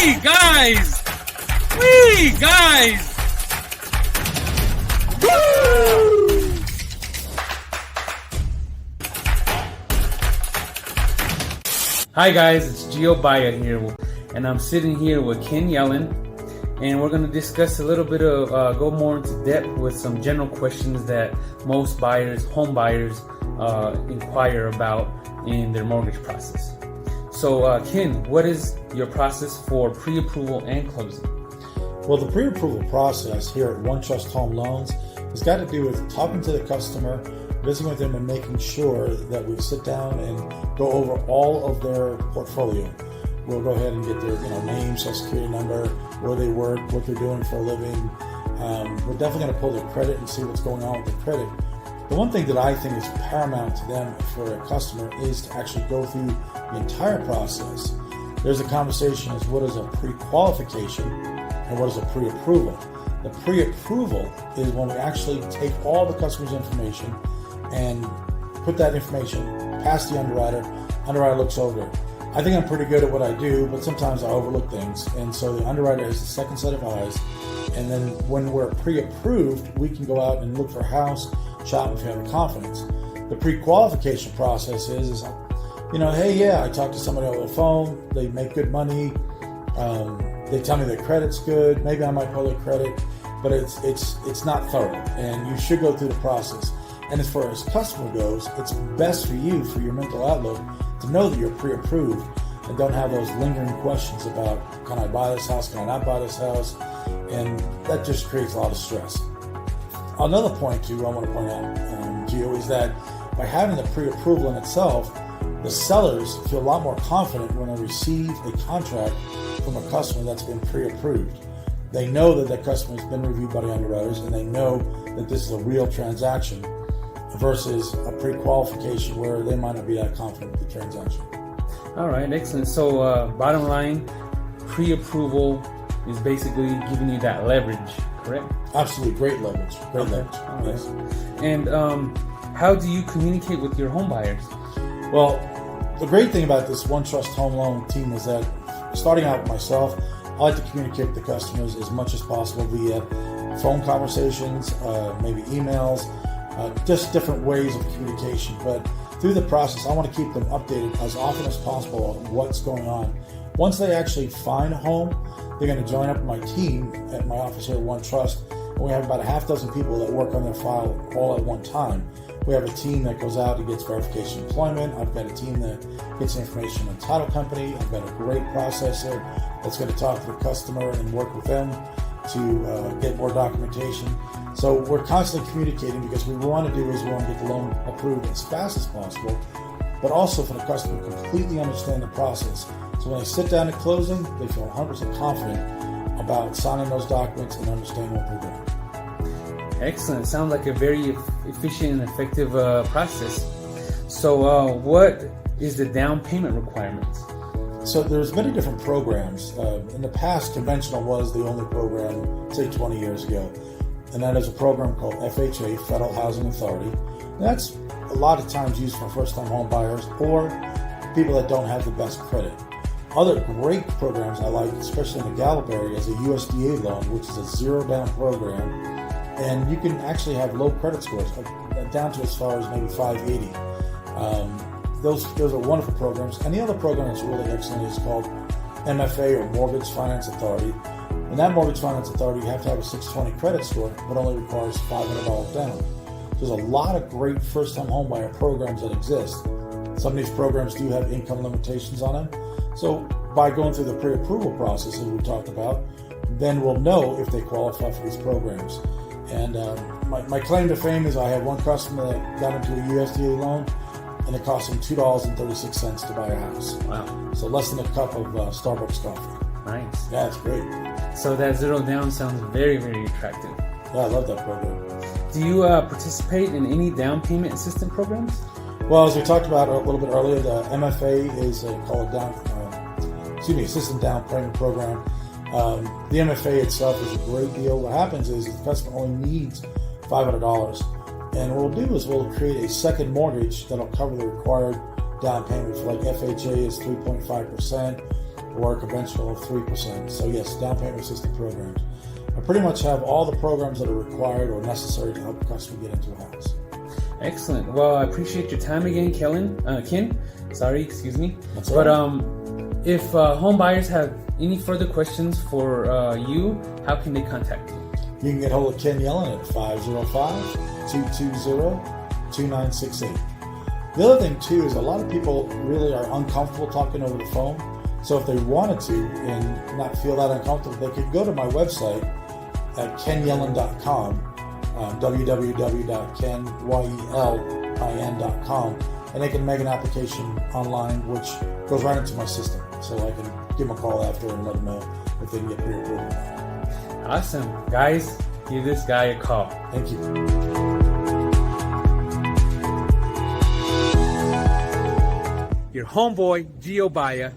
guys! Wee, guys! Woo! Hi guys, it's Geo Bia here, and I'm sitting here with Ken Yellen, and we're going to discuss a little bit of, go more into depth with some general questions that most buyers, home buyers, inquire about in their mortgage process. So Ken, what is your process for pre-approval and closing? Well, the pre-approval process here at OneTrust Home Loans has got to do with talking to the customer, visiting with them, and making sure that we sit down and go over all of their portfolio. We'll go ahead and get their name, social security number, where they work, what they're doing for a living. We're definitely going to pull their credit and see what's going on with their credit. The one thing that I think is paramount to them for a customer is to actually go through the entire process. There's a conversation as what is a pre-qualification and what is a pre-approval. The pre-approval is when we actually take all the customer's information and put that information past the underwriter. Underwriter looks over it. I think I'm pretty good at what I do, but sometimes I overlook things. And so the underwriter has a second set of eyes. And then when we're pre-approved, we can go out and look for a house, shop if you have the confidence. The pre-qualification process is hey, yeah, I talked to somebody over the phone. They make good money. They tell me their credit's good. Maybe I might pull their credit, but it's not thorough. And you should go through the process. And as far as customer goes, it's best for you, for your mental outlook, to know that you're pre-approved and don't have those lingering questions about, can I buy this house, can I not buy this house? And that just creates a lot of stress. Another point too I want to point out, Gio, is that by having the pre-approval in itself, the sellers feel a lot more confident when they receive a contract from a customer that's been pre-approved. They know that that customer has been reviewed by the underwriters, and they know that this is a real transaction versus a pre-qualification where they might not be that confident with the transaction. All right, excellent. So bottom line, pre-approval is basically giving you that leverage, correct? Absolutely, great leverage. Great leverage. Right. Yes. And how do you communicate with your home buyers? Well, the great thing about this OneTrust Home Loan team is that, starting out with myself, I like to communicate with the customers as much as possible via phone conversations, maybe emails, just different ways of communication. But through the process, I want to keep them updated as often as possible on what's going on. Once they actually find a home, they're going to join up with my team at my office here at OneTrust. And we have about a half dozen people that work on their file all at one time. We have a team that goes out and gets verification of employment. I've got a team that gets information on the title company. I've got a great processor that's going to talk to the customer and work with them to get more documentation. So we're constantly communicating because what we want to do is we want to get the loan approved as fast as possible, but also for the customer to completely understand the process. So when they sit down at closing, they feel 100% confident about signing those documents and understanding what they're doing. Excellent. Sounds like a very efficient and effective process. So what is the down payment requirements? So there's many different programs. In the past, conventional was the only program, say 20 years ago. And that is a program called FHA, Federal Housing Authority. And that's a lot of times used for first-time home buyers or people that don't have the best credit. Other great programs I like, especially in the Gallup area, is a USDA loan, which is a zero-down program. And you can actually have low credit scores, down to as far as maybe 580. Those are wonderful programs. And the other program that's really excellent is called MFA, or Mortgage Finance Authority. And that Mortgage Finance Authority, you have to have a 620 credit score, but only requires $500 down. There's a lot of great first-time homebuyer programs that exist. Some of these programs do have income limitations on them. So by going through the pre-approval process, as we talked about, then we'll know if they qualify for these programs. And my claim to fame is I had one customer that got into a USDA loan, and it cost him $2.36 to buy a house. Wow. So less than a cup of Starbucks coffee. Nice. Yeah, it's great. So that zero down sounds very, very attractive. Yeah, I love that program. Do you participate in any down payment assistance programs? Well, as we talked about a little bit earlier, the MFA is called assistant down payment program. The MFA itself is a great deal. What happens is the customer only needs $500. And what we'll do is we'll create a second mortgage that'll cover the required down payment. For like FHA is 3.5%. or a conventional of 3%. So yes, down payment assistance programs. I pretty much have all the programs that are required or necessary to help a customer get into a house. Excellent. Well, I appreciate your time again, Ken. Sorry, excuse me. That's all right. If home buyers have any further questions for you, how can they contact you? You can get hold of Ken Yellen at 505-220-2968. The other thing too is a lot of people really are uncomfortable talking over the phone. So if they wanted to and not feel that uncomfortable, they could go to my website at kenyellen.com, www.kenyellin.com, and they can make an application online, which goes right into my system. So I can give them a call after and let them know if they can get pre-approved or not. Awesome. Guys, give this guy a call. Thank you. Your homeboy, Geo Bia,